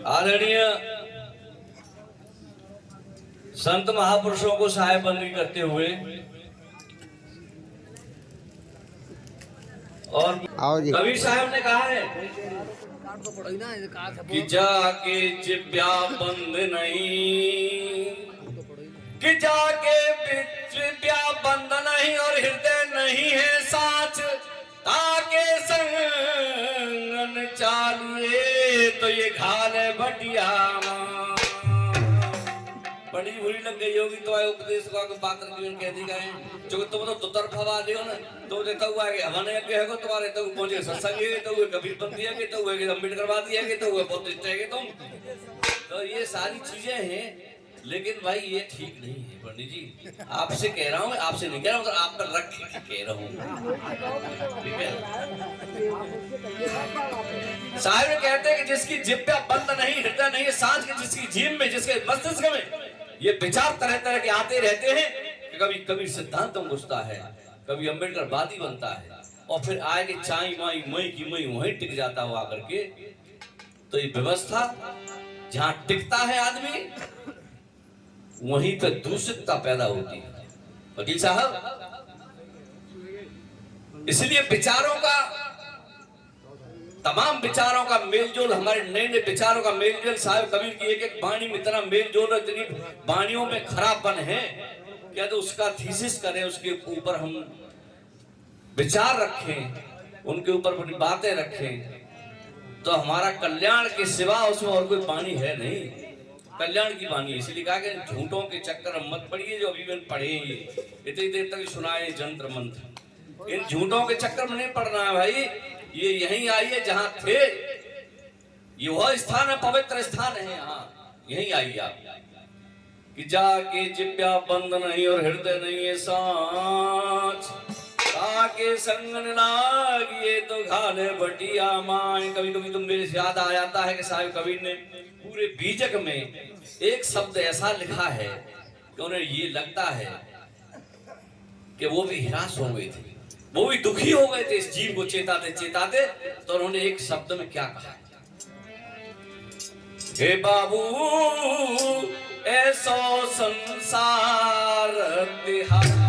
आदरणीय संत महापुरुषों को सहायबंदी करते हुए और कबीर साहब ने कहा है कि जाके जिब्या बंद नहीं, कि जाके जिब्या बंद नहीं और हृदय नहीं है साच, ताके संगन चालुए तो ये घाले बटिया बड़ी बुरी लग गई होगी। तो आए उपदेश को आगे बात कह दी गए जो तुम तो तरफा वाले हो ना, तो देखा हुआ है हमारे आगे है तुम्हारे तो पहुंचे सत्संग है तो हुए कबीर बंदी है तो हुए अम्बेडकर वादी है तो हुए बौद्धिस्ट है तुम, तो ये सारी चीजें हैं। लेकिन भाई ये ठीक नहीं है पंडित जी, आपसे कह रहा हूँ, आपसे नहीं कह रहा हूँ, तो आप पर रख के कह रहा हूँ। ठीक है, साहिब कहते हैं कि जिसकी जिब्या बंद नहीं, हृदय नहीं है सांझ के, जिसकी जीभ में, जिसके मस्तिष्क में ये विचार तरह तरह के आते रहते हैं कि कभी कभी सिद्धांत घुसता है, कभी अम्बेडकर वादी बनता है और फिर आए कि चाई माई मई की मई वहीं टिक जाता हुआ करके। तो ये व्यवस्था जहां टिकता है आदमी वहीं पर दूषितता पैदा होती है वकील साहब। इसलिए विचारों का, तमाम विचारों का मेलजोल, हमारे नए नए विचारों का मेलजोल, साहब कबीर की एक एक वाणी में इतना मेलजोल है, इतनी वाणियों में खराबपन है क्या, तो उसका थीसिस करें, उसके ऊपर हम विचार रखें, उनके ऊपर अपनी बातें रखें, तो हमारा कल्याण के सिवा उसमें और कोई वाणी है नहीं, कल्याण की वाणी। इसलिए कहा कि झूठों के चक्कर में मत पड़िए, जो अभी मैंने पढ़े इतनी देर तक सुनाए जंत्र मंत्र, इन झूठों के चक्कर में नहीं पड़ना है भाई। ये यहीं आइए जहां थे, ये वह स्थान है, पवित्र स्थान है, यहाँ यहीं आइए आप। कि जाके जिब्या बंद नहीं और हृदय नहीं है सांच, ताके संगन लागिए तो घाले बटिया माए। कभी कभी तो मेरे से याद आ जाता है कि साहिब कबीर ने पूरे बीजक में एक शब्द ऐसा लिखा है कि उन्हें ये लगता है कि वो भी हिरास हो गए थे, वो भी दुखी हो गए थे इस जीव को चेताते चेताते। तो उन्होंने एक शब्द में क्या कहा, हे बाबू ऐसो संसार तिहारा,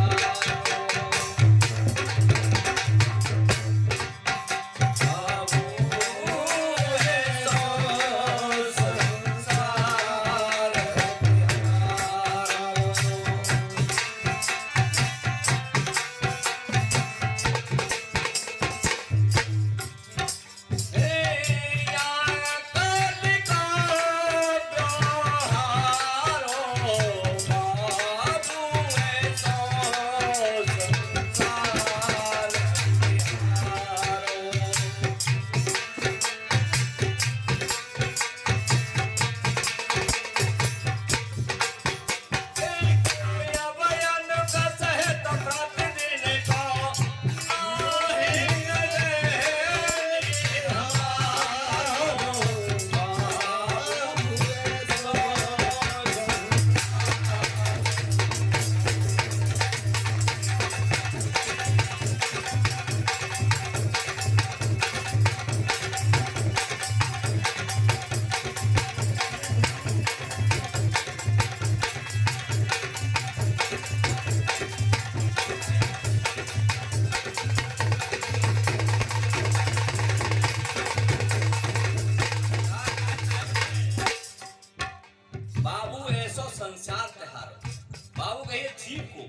संसार त्योहारो, बाबू कहिए जीव को,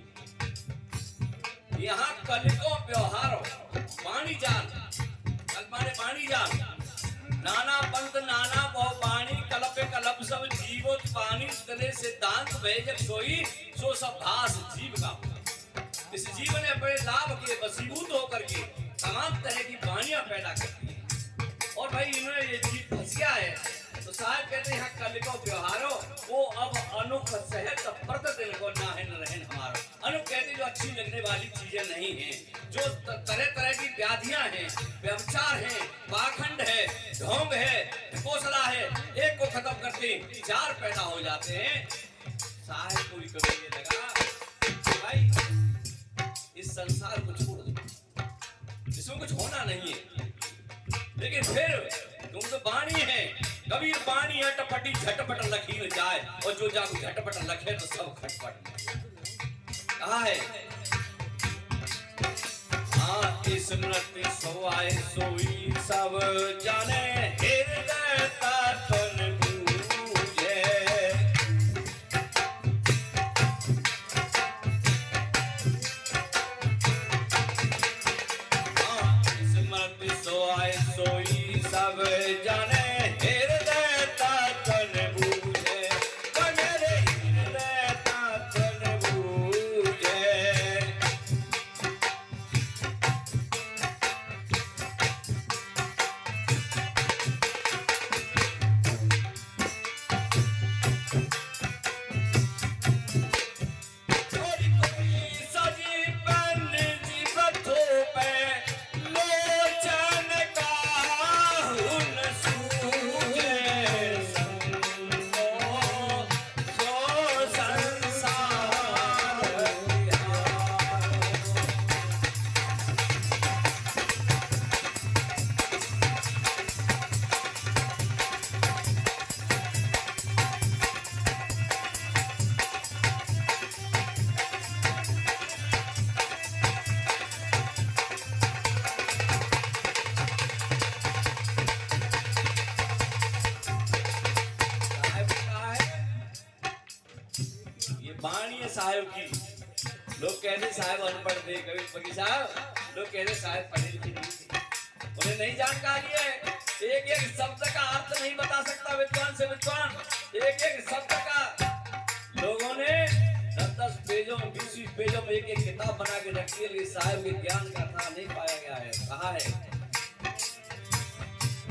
यहाँ कलिको व्यवहारो, पानी जान, कल्पाने पानी जान, नाना पंथ नाना बहु पानी, कलपे कलप सब जीवो पानी, तने सिद्धांत वैजक सोई, सो सब भास जीव का। इस जीव ने अपने लाभ के वशीभूत होकर के तमाम तरह की वाणियां पैदा कर दी और भाई इन्होंने ये जीव फंसिया है। तो साहब कहते हैं कलिको व्यवहारो, वो अब अनुख सहत प्रतिदिन को नाहन रहन हमारा। अनुख कहते जो अच्छी लगने वाली चीजें नहीं हैं, जो तरह तरह की व्याधियां हैं, व्यभिचार है, पाखंड है, ढोंग है, ढकोसला है, एक को खत्म करते चार पैदा हो जाते हैं। साहब को भी कभी ये लगा भाई इस संसार को छोड़ दो, इसमें कुछ होना नहीं है, लेकिन फिर तुम तो वाणी है, कबीर बाणी अटपटी झटपट लखी न जाए, और जो जाको झटपट लखे तो सब खटपट। कहा है हाँ स्मृति सोआए सोई सब जाने, हृदय तन बूझे। हाँ स्मृति सोआए सोई सब जाने, हृदय तन बूझे। मेरे हृदय तन बूझे। बाणी है साहब की। लोग कहते साहब अनपढ़ थे, कभी फकीर साहब लोग कहते साहब पढ़े लिखे नहीं थे, उन्हें नहीं जानकारी है। एक एक शब्द का अर्थ नहीं बता सकता विद्वान से विद्वान, एक एक शब्द का लोगों ने 10-10 पेजों में 20-20 पेजों में एक एक किताब बना के रखी है, लेकिन साहब के ज्ञान का था नहीं पाया गया है। कहा है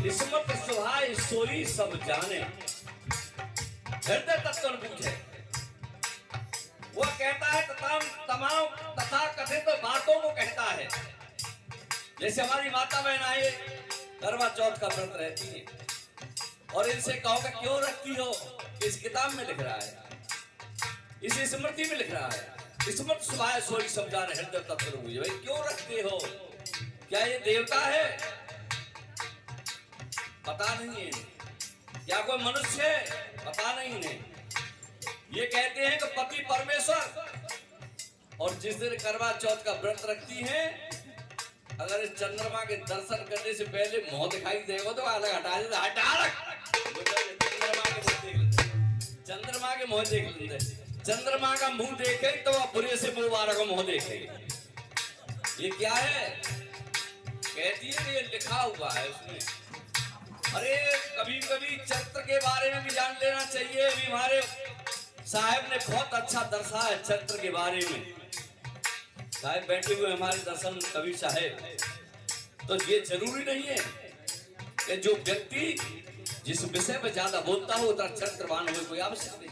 किस्मत सुहाए सोई सब जाने, हृदय तत्व पूछे। वो कहता है तमाम तथा कथित बातों को कहता है। जैसे हमारी माता बहन आए करवा चौथ का व्रत रहती है, और इनसे कहो कि क्यों रखती हो, इस किताब में लिख रहा है, इस स्मृति में लिख रहा है, स्मृत सुहाए सोई सब जाने, हृदय तत्व पूछे। भाई क्यों रखते हो, क्या ये देवता है? पता नहीं है। क्या कोई मनुष्य है? पता नहीं है। ये कहते हैं कि पति परमेश्वर, और जिस दिन करवा चौथ का व्रत रखती हैं, अगर इस चंद्रमा के दर्शन करने से पहले मुंह दिखाई देगा तो अलग हटा दे, हटा रख। चंद्रमा के मुंह देख लेते, चंद्रमा का मुंह देखे तो वह बुरे से बुरे वाला का मुंह देखेगी। ये क्या है? कहती है ये लिखा हुआ है उसमें। अरे कभी कभी चरित्र के बारे में भी जान लेना चाहिए। अभी हमारे साहब ने बहुत अच्छा दर्शाया है चरित्र के बारे में। साहब बैठे हुए हमारे दर्शन कवि साहब। तो ये जरूरी नहीं है कि जो व्यक्ति जिस विषय पर ज्यादा बोलता हो उतना चरित्रवान हो, कोई आवश्यक नहीं।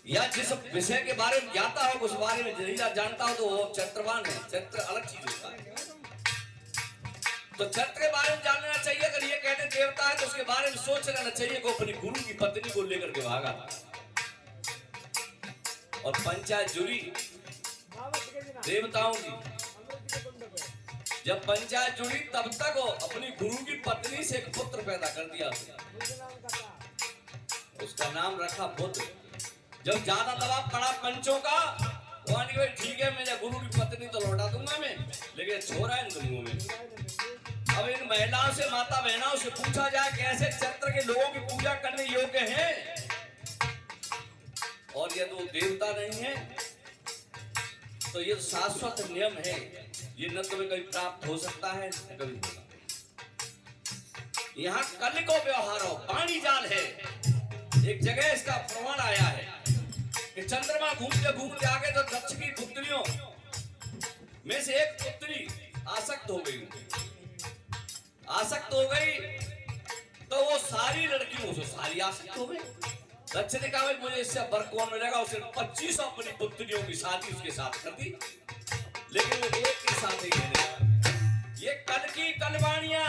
या जिस विषय के बारे में ज्ञाता हो, उस बारे में जरीला जानता हो, तो वो चरित्रवान है। चरित्र अलग चीज होता है। तो चरित्र के बारे में जान लेना चाहिए। अगर ये कहते देवता है तो उसके बारे में सोच लेना चाहिए कि अपनी गुरु की पत्नी को लेकर के भागा और पंचायत जुड़ी देवताओं की। जब पंचायत जुड़ी तब तक वो अपनी गुरु की पत्नी से एक पुत्र पैदा कर दिया, उसका नाम रखा बुद्ध। जब ज्यादा दबाव पड़ा पंचों का, भाई ठीक है मेरे गुरु की पत्नी तो लौटा दूंगा मैं, लेकिन छोरा इन दोनों में। अब इन महिलाओं से, माता बहनों से पूछा जाए कैसे चरित्र के लोगों की पूजा करने योग्य हैं, और यदि वो देवता नहीं है तो ये शाश्वत नियम है। ये न कभी कभी प्राप्त हो सकता है न कभी होगा। यहाँ कल को व्यवहार हो, पानी जाल है। एक जगह इसका प्रमाण आया है कि चंद्रमा घूमते घूमते आगे तो दक्ष की पुत्रियों में से एक पुत्री आसक्त हो गई। आसक्त हो गई तो वो सारी लड़कियों से सारी आसक्त हो गई। दक्ष ने कहा भाई मुझे इससे बर कौन मिलेगा। उसने 25 अपनी पुत्रियों की शादी उसके साथ कर दी, लेकिन वो एक के साथ ही नहीं। ये कल की कलवाणियां,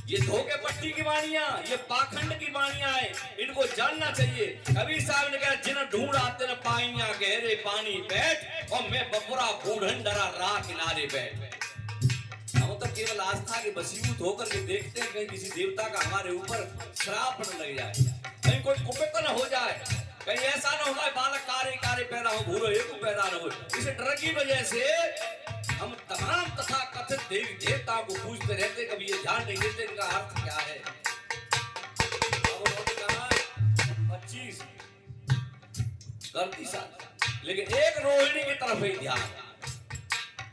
ये धोखे पट्टी की वाणियां, ये पाखंड की वाणियां है, इनको जानना चाहिए। कबीर साहब ने कहा जिन ढूंढ आते न पाइया गहरे पानी बैठ, और मैं बपुरा बूढ़न डरा राह किनारे बैठ। हम हम तो केवल आस्था के वशीभूत होकर के देखते हैं कहीं किसी देवता का हमारे ऊपर श्राप न लग जाए, कहीं कोई कुपित न हो जाए, कहीं ऐसा न हो जाए बालक कारे कारे पैदा हो भूरो एक पैदा न हो। इस डर की वजह से हम तमाम तथा कथित देवी देवताओं को पूछते रहते, कभी ये ध्यान नहीं देते इनका अर्थ क्या है। 25 गलती साथ, लेकिन एक रोहिणी की तरफ ही ध्यान।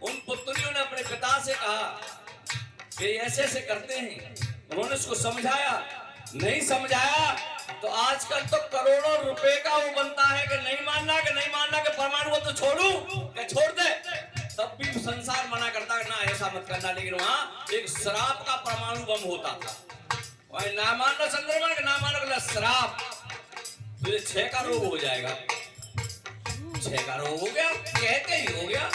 उन पुत्रियों ने अपने पिता से कहा कि ऐसे ऐसे करते हैं, उन्होंने उसको समझाया, नहीं समझाया तो आजकल तो करोड़ों रुपए का वो बनता है कि नहीं मानना कि परमाणु तो छोड़ू क्या छोड़ दे, तब भी संसार मना करता है ना ऐसा मत करना। लेकिन वहां एक श्राप का परमाणु बम होता था, वही ना मानना चंद्रमा के ना मानो श्राप, तुझे 6 का रोग हो जाएगा। 6 का रोग हो गया, कहते ही हो गया,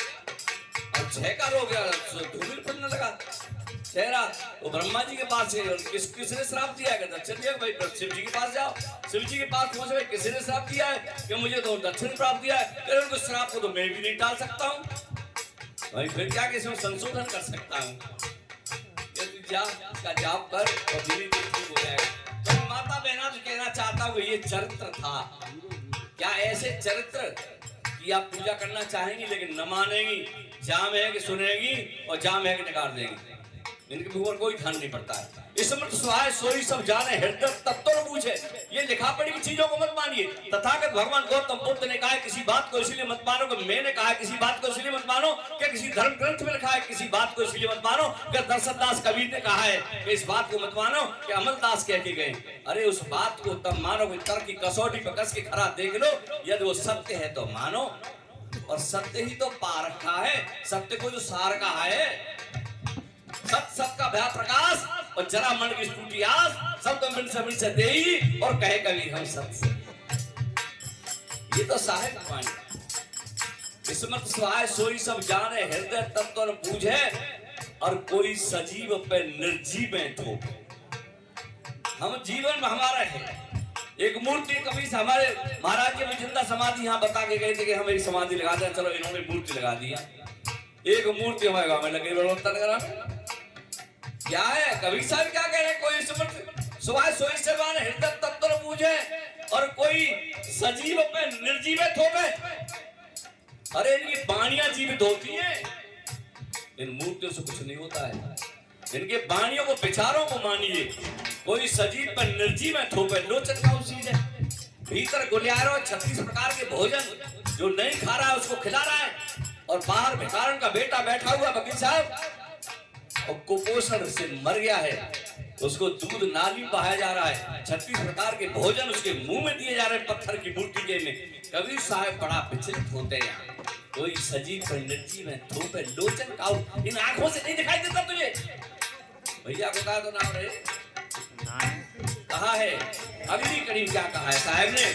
और 6 का रोग धूमिल पड़ने लगा चेहरा। वो ब्रह्मा जी के पास है, किसने श्राप दिया है? दक्षिण दिया भाई, शिव जी के पास जाओ, शिव जी के पास पहुंचे भाई किसने श्राप दिया है कि मुझे तो दक्षिण प्राप्त दिया है, फिर उनको श्राप को तो मैं भी नहीं टाल सकता हूँ भाई, फिर क्या कि इसमें संशोधन कर सकता हूँ, इसका जाप कर और धीरे धीरे ठीक हो जाएगा। तो माता बहना तो कहना चाहता हूँ ये चरित्र था क्या, ऐसे चरित्र कि आप पूजा करना चाहेंगी लेकिन न मानेंगी, जाम है कि सुनेगी और जाम है कि नकार देंगी, इनके ऊपर कोई ध्यान नहीं पड़ता है। स्मृत सुहाए सोई सब जाने हृदय तत्व न पूछे, ये लिखा पढ़ी की चीजों को मत मानिए। तथागत भगवान गौतम बुद्ध ने कहा है किसी बात को इसलिए मत मानो कि मैंने कहा है, किसी बात को इसलिए मत मानो कि किसी धर्म ग्रंथ में लिखा है, किसी बात को इसलिए मत मानो कि दर्शन दास कबीर ने कहा है कि इस बात को मत मानो कि अमलदास कह के गए। अरे उस बात को तब मानो कि तर्क की कसौटी पर कस के खरा देख लो, यदि वो सत्य है तो मानो, और सत्य ही तो पा रखा है, सत्य को जो सार कहा है, सत का भया प्रकाश और जरा मन की टूटी आस, सब तो मिल से देई और कहे कभी हम सत से। ये तो साहेब वाणी। स्मृत सुहाए सोई सब जाने हृदय तत्व न बूझे, और कोई सजीव पे निर्जीव में थोप। हम जीवन में हमारा है एक मूर्ति, कभी हमारे महाराज जी जिंदा समाधि यहाँ बता के गए थे कि हम एक समाधि लगा दें, चलो इन्होंने मूर्ति लगा दिया, एक मूर्ति हमारे गाँव में लगे बड़ोत्तर क्या है। कबीर साहब क्या कह रहे हैं, कोई सुबह सोई से बाने हृदय तत्व न बूझे और कोई सजीव पे निर्जीवित हो गए। अरे इनकी वाणियां जीवित होती हैं, इन मूर्तियों से कुछ नहीं होता है, इनके वाणियों को विचारों को मानिए। कोई सजीव पर निर्जीवित हो गए, लोचन का चीज है, भीतर गुलियारो 36 प्रकार के भोजन जो नहीं खा रहा है उसको खिला रहा है, और बाहर भिखारन का बेटा बैठा हुआ वकील साहब और कुपोषण से मर गया है, उसको दूध नाली में बहाया जा रहा है, 36 प्रकार के भोजन उसके मुंह में दिए जा रहे हैं पत्थर की मूर्ति के में। कबीर साहब बड़ा विचलित होते हैं, कोई सजीव पर निर्जीव में थोपे लोचन का इन आंखों से नहीं दिखाई देता तुझे। भैया को कहा तो नाम रहे कहा है, अगली कड़ी क्या कहा है साहब ने,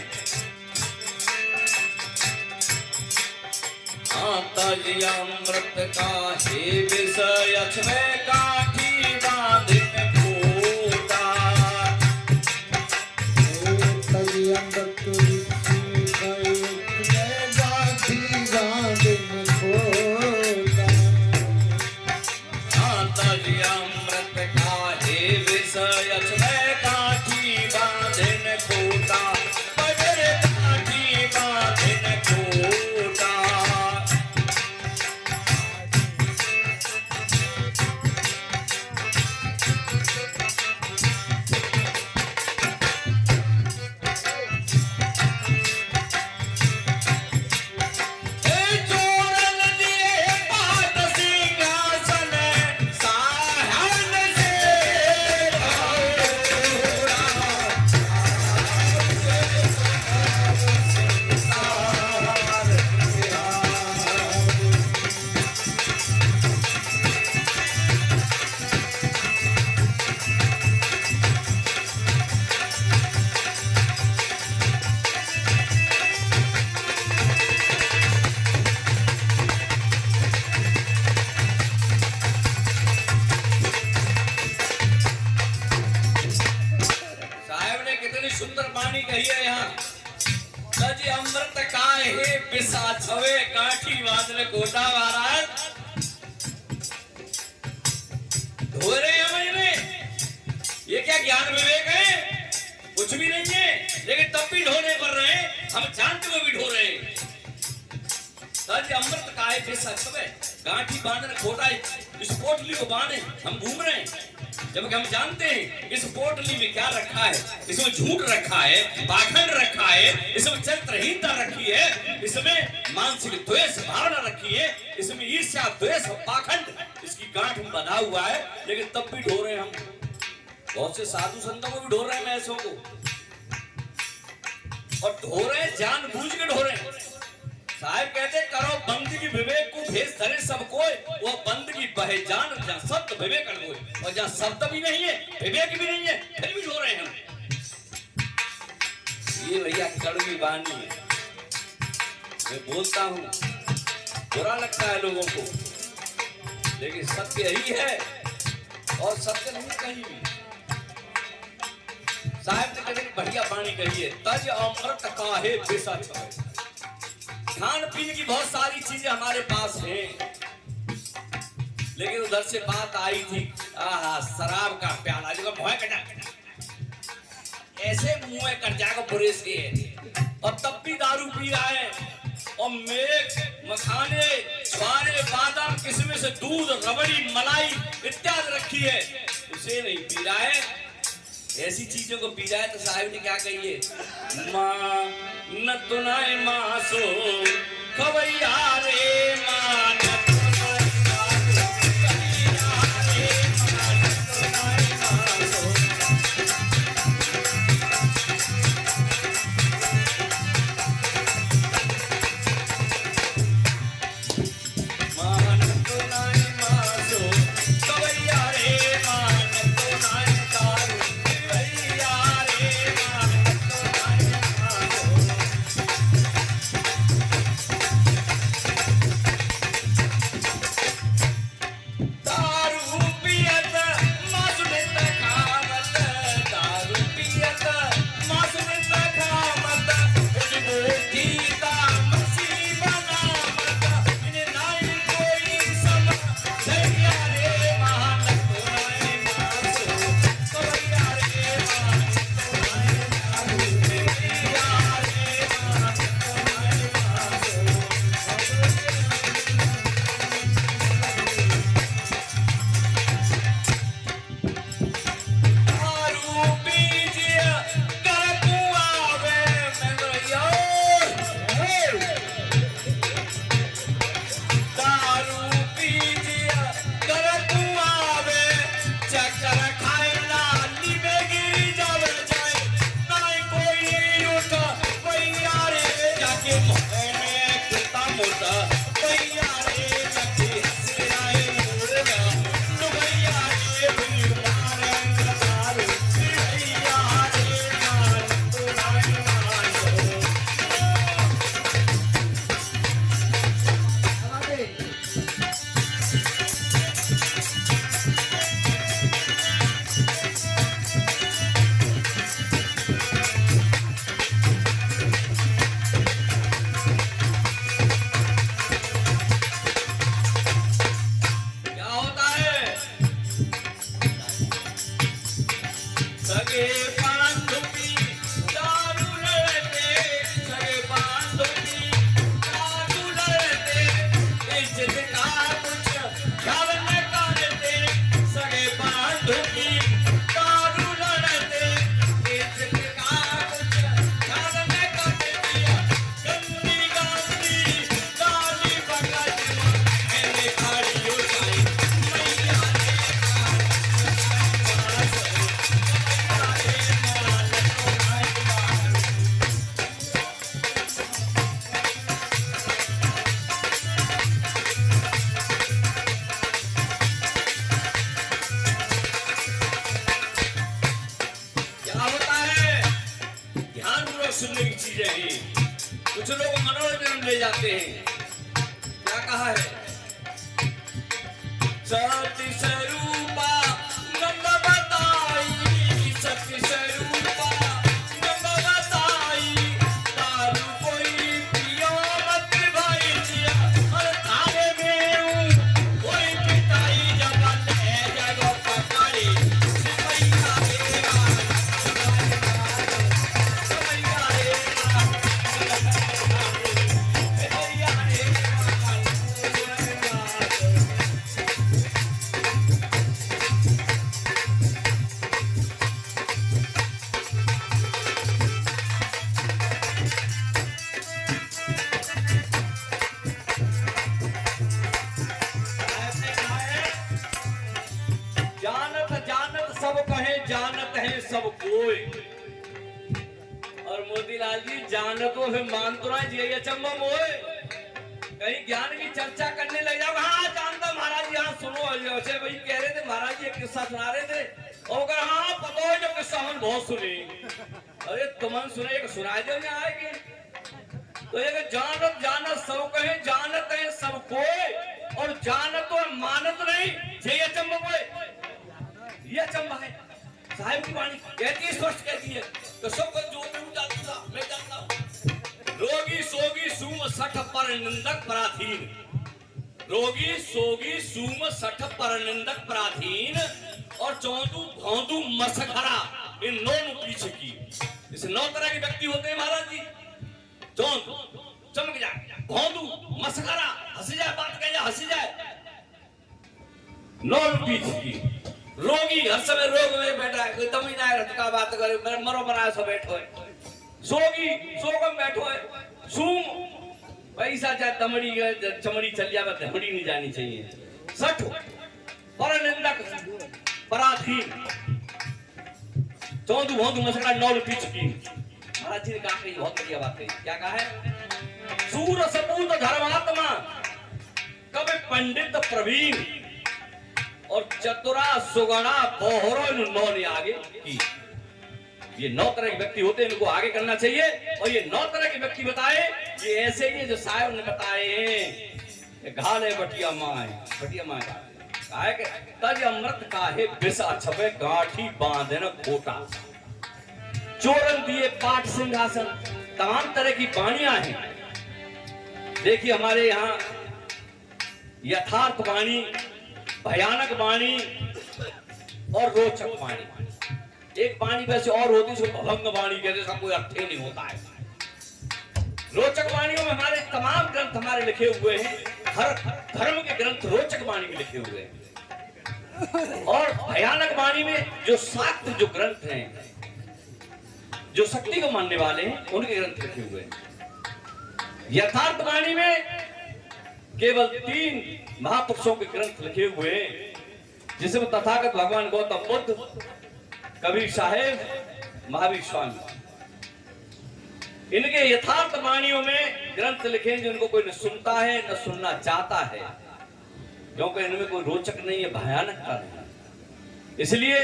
अमृत का हे विषय अछवे काठी बांधिन फूटा, अमृत का हे विषय अछवे काठी बांधिन फूटा, बजरे काठी बांधिन फूटा। अमृत का हे पिसा छवे काठी बांधने कोटा महाराज, धो रहे हैं हम इन्हें, ये क्या ज्ञान विवेक है? कुछ भी नहीं है, लेकिन तब भी ढोने पर रहे, हम जानते हुए भी ढो रहे हैं। अमृत काहे जैसा सब है, गांठी बांधने खोटा इस पोटली को बांधे हम घूम रहे हैं, जबकि हम जानते हैं इस पोटली में क्या रखा है। इसमें झूठ रखा है, पाखंड रखा है, इसमें चरित्रहीनता रखी है, इसमें मानसिक द्वेष भावना रखी है, इसमें ईर्ष्या द्वेष पाखंड इसकी गांठ में बंधा हुआ है, लेकिन तब भी ढो रहे हैं हम। बहुत से साधु संतों को भी ढो रहे हैं मैसों को, और ढो रहे हैं जानबूझ के ढो रहे हैं। साहब कहते करो बंदगी विवेक को भेज धरे सब कोई, वो बंदगी पहचान जहाँ शब्द विवेक हो, और जहाँ शब्द भी नहीं है विवेक भी नहीं है, फिर भी ढो रहे हैं हम। ये भैया कड़वी वाणी है, मैं बोलता हूँ बुरा लगता है लोगों को, लेकिन सत्य यही है, और सत्य नहीं कहीं भी। साहब ने कभी बढ़िया वाणी कही है, तज अमृत काहे बेसा छवे। खान पीने की बहुत सारी चीजें हमारे पास हैं, लेकिन उधर से बात आई थी शराब का प्याला, जो मुँह कटा ऐसे मुँह कर जाएगा बुरे से, और तब भी दारू पी रहा है, और मेघ मखाने छुआरे बादाम किस्में से दूध रबड़ी मलाई इत्यादि रखी है, उसे नहीं पी रहा है। ऐसी चीजों को पी रहा है तो साहिब ने क्या कही है, माँ न तुनाए मासो खवैया रे माँ न तुनाए मासो खवैया रे माँ न तुनाए मासो। माँ न तुनाए मासो खवैया रे माँ न तुनाए दारू सुनने की चीजें हैं। कुछ लोग मनोरंजन ले जाते हैं। क्या कहा है? सती स्वरूपा नंद बताई, सती स्वरूपा नंद बताई, दारू कोई पियो मत भाई जिया, हर थारे में कोई पिताई जब ले जागो सब कोई। और मोतीलाल जी जानतो है मान तो ना जी अचंबा मोए कहीं ज्ञान की चर्चा करने लग जाओ। हाँ जानता महाराज जी, हाँ सुनो अच्छे भाई कह रहे थे महाराज जी एक किस्सा सुना रहे थे और कहा हाँ पता है जो किस्सा हम बहुत सुने। अरे तुमन सुने एक सुनाए दो यहाँ आएगी तो एक जानत जानत सब कहे जानत है सब कोई और जानत और मानत नहीं ये अचंबा कोई ये अचंबा है। साहिब की वाणी कहती है स्पष्ट कहती है तो सब जो भी जानता मैं जानता हूँ। रोगी सोगी सूम सठ पर निंदक पराधीन, रोगी सोगी सूम सठ पर निंदक पराधीन और चौंदू भौंदू मसखरा इन नौ पीछे की। इस 9 तरह के व्यक्ति होते हैं महाराज जी। चौंदू चमक जाए, भौंदू मसखरा हंसी जाए, बात कह जाए हंसी जाए, 9 पीछे की। रोगी हर समय रोग में बैठा है, कोई दम ही ना का बात करे मरो मरा सब बैठो है। सोगी सोगम बैठो है। सूम पैसा चाहे तमड़ी चमड़ी चल जाए धमड़ी नहीं जानी चाहिए। सठ पर निंदक पराधीन चौदू भौंदू मसखरा 9 पीछे की। महाराज जी ने कहा कही बहुत बढ़िया बात कही। क्या कहा है? सूर सपूत धर्मात्मा कभी पंडित प्रवीण और चतुरा सुगणा बोहरो इन 9 ने आगे की। ये 9 तरह के व्यक्ति होते हैं, इनको आगे करना चाहिए। और ये 9 तरह के व्यक्ति बताए ये ऐसे ही जो साहब ने बताए हैं। घाले बटिया माए काहे के तज अमृत काहे बिसा छपे गांठी बांधे न खोटा, चोरन दिए पाठ सिंहासन। तमाम तरह की वाणियां हैं। देखिए हमारे यहाँ यथार्थ वाणी, भयानक वाणी और रोचक वाणी। एक वाणी वैसे और होती है भवंग वाणी कहते, इसका कोई अर्थ ही नहीं होता है। रोचक वाणियों में हमारे तमाम ग्रंथ हमारे लिखे हुए हैं। हर धर्म के ग्रंथ रोचक वाणी में लिखे हुए हैं। और भयानक वाणी में जो शाक्त जो ग्रंथ हैं, जो शक्ति को मानने वाले हैं, उनके ग्रंथ लिखे हुए हैं। यथार्थ वाणी में केवल 3 महापुरुषों के ग्रंथ लिखे हुए हैं, जिसमें तथागत भगवान गौतम बुद्ध, कबीर साहेब, महावीर स्वामी। इनके यथार्थ वाणियों में ग्रंथ लिखे जिनको कोई न सुनता है न सुनना चाहता है, क्योंकि इनमें कोई रोचक नहीं है, भयानकता नहीं। इसलिए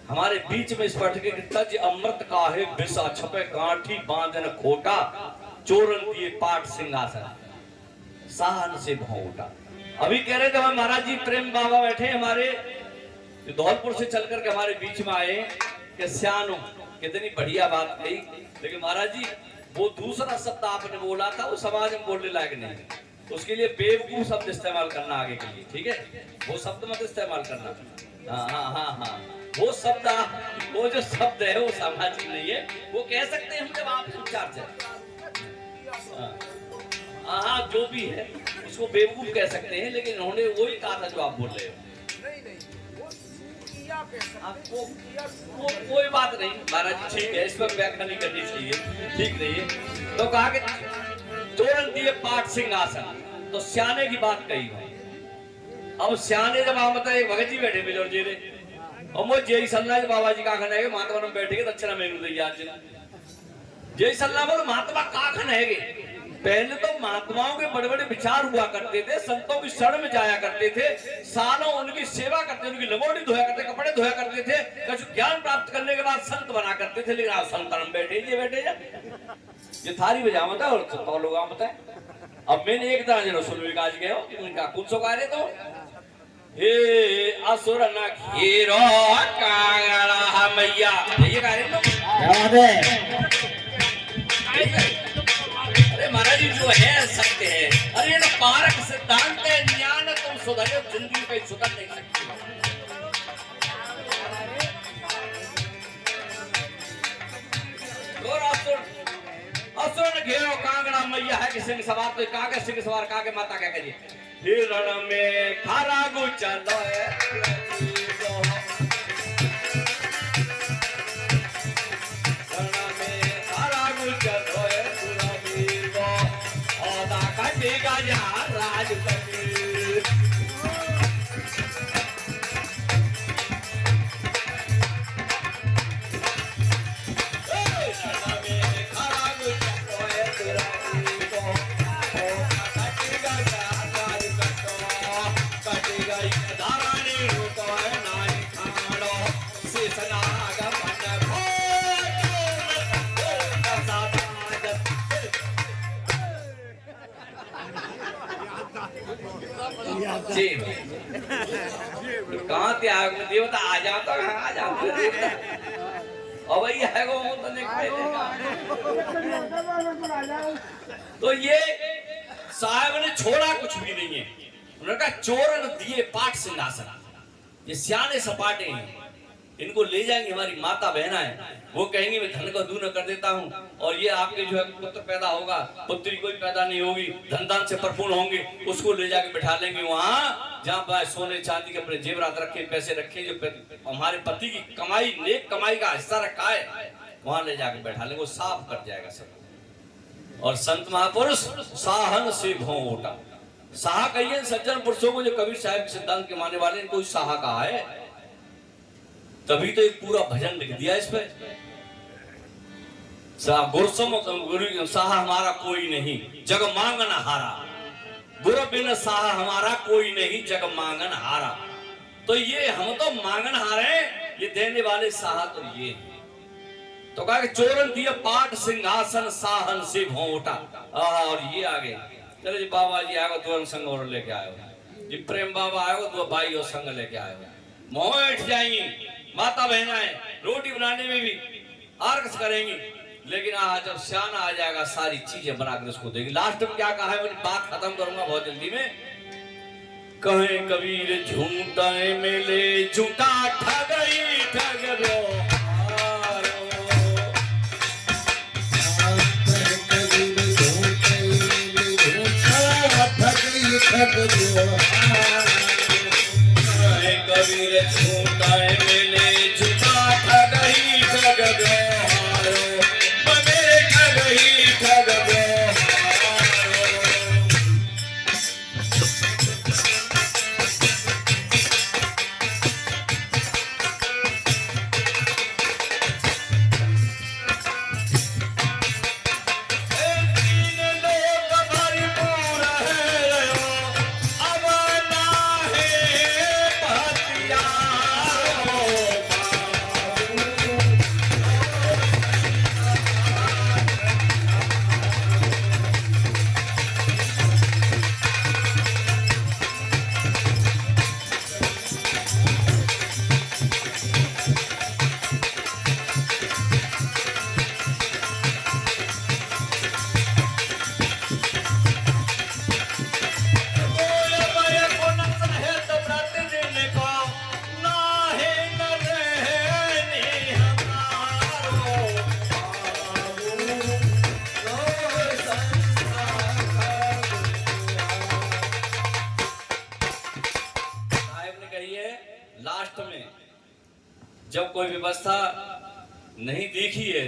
हमारे बीच में स्पष्ट के तज अमृत काहे बिसा छपे गांठी बांधन खोटा, चोरन दिए पाठ सिंहासन साहन से भौटा। अभी कह रहे थे हम महाराज जी प्रेम बाबा बैठे हमारे धौलपुर से चल करके हमारे बीच में आए कि स्यानो कितनी बढ़िया बात कही, लेकिन महाराज जी वो दूसरा शब्द आपने बोला था वो समाज में बोलने लायक नहीं, उसके लिए बेवकूफ शब्द इस्तेमाल करना आगे के लिए, ठीक है? वो शब्द मत इस्तेमाल करना। हाँ वो शब्द, वो जो शब्द है वो सामाजिक नहीं है, वो कह सकते हैं हम जब आप विचार से। हाँ जो भी है उसको बेवकूफ कह सकते हैं, लेकिन उन्होंने वही कहा था जो आप बोल रहे हो। आपको वो कोई बात नहीं महाराज जी, ठीक है, इस पर व्याख्या नहीं करनी चाहिए, ठीक नहीं है। तो कहा कि चोरन दिए पाठ सिंहासन, तो सियाने की बात कही भाई। अब सियाने जब आप बताए भगत जी बैठे मिलो जी रे और मुझे जय सल्ला बाबा जी का खन है महात्मा ने बैठे दक्षिणा मेनू दी आज जय सल्ला बोलो महात्मा का खन है। पहले तो महात्माओं के बड़े बड़े विचार हुआ करते थे, संतों की शरण में जाया करते थे, सालों उनकी सेवा करते, उनकी लंगोटी धोया करते, कपड़े धोया करते थे, कुछ ज्ञान प्राप्त करने के बाद संत बना करते थे। लेकिन आप संतन बैठे ये थारी बजा मत और तो लोग आप बताए। अब मैंने एक तरह जो सुन विकास गए हो उनका कुछ सो कार्य तो हे असुर न घेरो कांगड़ा मैया ये कार्य तो अरे महाराज जी जो है सत्य है। अरे ये पारक सिद्धांत है, ज्ञान तुम सुधरे जिंदगी पे सुधर नहीं सकती। असुर घेरो कांगड़ा मैया है कि सिंह सवार, तो कागे सिंह सवार कागे माता क्या करिए हिरण में खारा गु चलो राज देवता आ जाओ तो आ जाओ और वही है वो तो नहीं खाएगा। तो ये साहब ने छोड़ा कुछ भी नहीं है। उन्होंने कहा चोरन दिए पाठ सिंहासन, ये सियाने सपाटे हैं, इनको ले जाएंगे हमारी माता बहना है, वो कहेंगे मैं धन को दूना कर देता हूँ और ये आपके जो है पुत्र पैदा होगा, पुत्री कोई पैदा नहीं होगी, धन दान से परिपूर्ण होंगे, उसको ले जाके बिठा लेंगे वहां जहाँ पर सोने चांदी के अपने जेवरात रखे, पैसे रखे, जो हमारे पति की कमाई नेक कमाई का हिस्सा रखा है वहां ले जाके बैठा लेंगे, वो साफ कर जाएगा सब। और संत महापुरुष साहन से भोटा, साहा कहिए सज्जन पुरुषों को जो कबीर साहब के सिद्धांत के मानने वाले इनको साहा कहा है, तभी तो एक पूरा भजन लिख दिया इस पे। गुरु साहा हमारा कोई नहीं जग मांगन हारा, गुरु बिन साहा हमारा कोई नहीं जग मांगन हारा। तो ये हम तो मांगन हारे, ये देने वाले साहा तो ये। तो कहा कि चोरन दिया पाठ सिंहासन साहन से भोटा। और ये आगे चले जी बाबा जी आए तो संग और लेके आए जी, प्रेम बाबा आए तो भाई और संग लेके आए, मोहठ जाएंगी माता बहनाएं, रोटी बनाने में भी आर्कस करेंगी, लेकिन जब श्याना आ जाएगा सारी चीजें बनाकर उसको देगी। लास्ट में क्या कहा है, मेरी बात खत्म करूंगा बहुत जल्दी में। कहे कबीर झूठा मिले झूठा ठगई ठगरो, कबीर झूठा मिले झूठा ठगई ठगरो, बने ठगई ठगरो। लास्ट में जब कोई व्यवस्था नहीं देखी है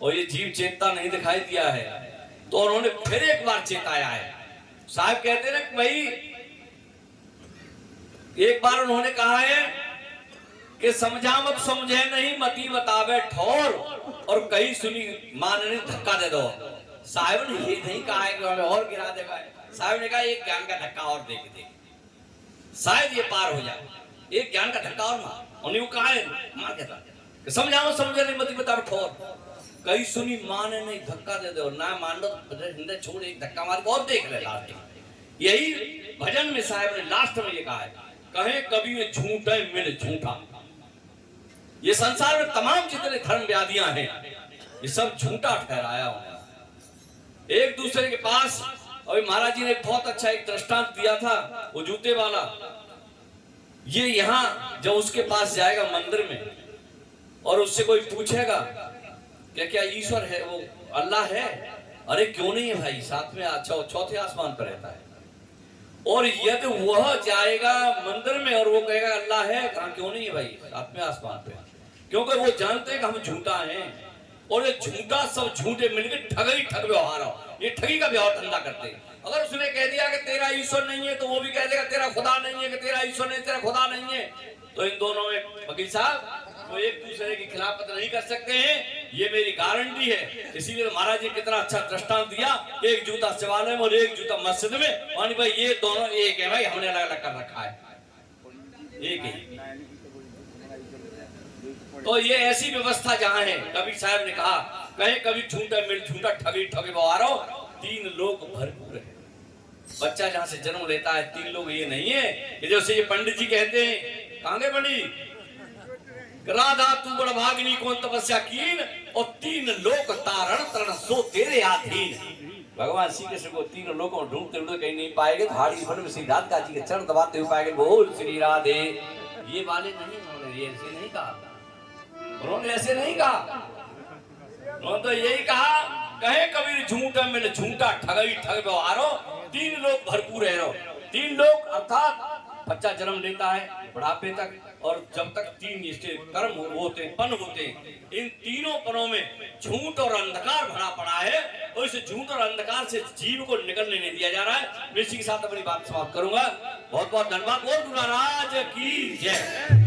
और ये जीव चेतना नहीं दिखाई दिया है, तो उन्होंने फिर एक बार चेताया है। साहब कहते हैं कि भाई एक बार उन्होंने कहा है कि समझा मत समझे नहीं मती बतावे ठोर, और कहीं सुनी मानने धक्का दे दो। साहब ने ये नहीं कहा है कि हमें और गिरा देगा, साहब ने कहा एक ज्ञान का धक्का और दे के दे, शायद ये पार हो जाए, एक ज्ञान का धक्का और मार। उन्हें वो कहा है मार कहता समझाओ समझे नहीं मती बतावे ठोर, कहीं सुनी माने नहीं धक्का दे दो, ना मान लो हिंदे छोड़ एक धक्का मार के और देख ले लास्ट में। यही भजन में साहब ने लास्ट में ये कहा है, कहे कभी में झूठ है मिल झूठा। ये संसार में तमाम जितने धर्म व्याधियां हैं ये सब झूठा ठहराया हुआ। एक दूसरे के पास अभी महाराज जी ने बहुत अच्छा एक दृष्टांत दिया था, वो जूते वाला। ये यहाँ जब उसके पास जाएगा मंदिर में और उससे कोई पूछेगा क्या क्या ईश्वर है, वो अल्लाह है, अरे क्यों नहीं है भाई, साथ में चौथे आसमान पर रहता है। और यदि वह जाएगा मंदिर में और वो कहेगा अल्लाह है, कहा क्यों नहीं है भाई, साथ में आसमान पे, क्योंकि वो जानते हैं कि हम झूठा हैं। और ये झूठा सब झूठे मिलकर ठगी ठग व्यवहार हो, ये ठगी का व्यवहार धंधा करते हैं। अगर उसने कह दिया कि तेरा ईश्वर नहीं है तो वो भी कह देगा तेरा खुदा नहीं है, कि तेरा ईश्वर नहीं तेरा खुदा नहीं है। तो इन दोनों में वकील साहब वो एक दूसरे की खिलाफत नहीं कर सकते हैं, ये मेरी गारंटी है। इसीलिए महाराज जी कितना अच्छा दृष्टांत दिया, एक जूता शिवालय में और एक जूता मस्जिद में, मानी भाई ये दोनों एक है भाई, हमने अलग अलग कर रखा है, एक ही। तो ये ऐसी व्यवस्था जहाँ है, कबीर साहब ने कहा कहे कभी झूठा मिल झूठा ठगी ठगे बवारो, 3 लोग भरपूर है। बच्चा जहाँ से जन्म लेता है 3 लोग ये नहीं है कि जैसे ये पंडित जी कहते हैं कांगे बनी राधा तू बड़ भागिनी कौन तपस्या कीन और 3 लोक तारण तरण सो तेरे अधीन। भगवान श्री कृष्ण को 3 लोकों में ढूंढते ढूंढते कहीं नहीं पाएंगे, तो हाड़ी वन में श्री राधिका जी के चरण दबाते हुए पाएंगे, बोल श्री राधे। ये वाले नहीं, उन्होंने ये ऐसे नहीं कहा, उन्होंने ऐसे नहीं कहा, उन्होंने तो यही कहा, कहे कबीर झूठा मिले झूठा ठगई ठग व्यवहारो 3 लोग भरपूर है। 3 लोग अर्थात बच्चा जन्म लेता है बुढ़ापे तक, और जब तक 3 इसके कर्म होते पन होते, इन तीनों पनों में झूठ और अंधकार भरा पड़ा है, और इस झूठ और अंधकार से जीव को निकलने नहीं दिया जा रहा है। मैं इसी के साथ अपनी बात समाप्त करूंगा। बहुत बहुत धन्यवाद। बोल गुरु महाराज की जय।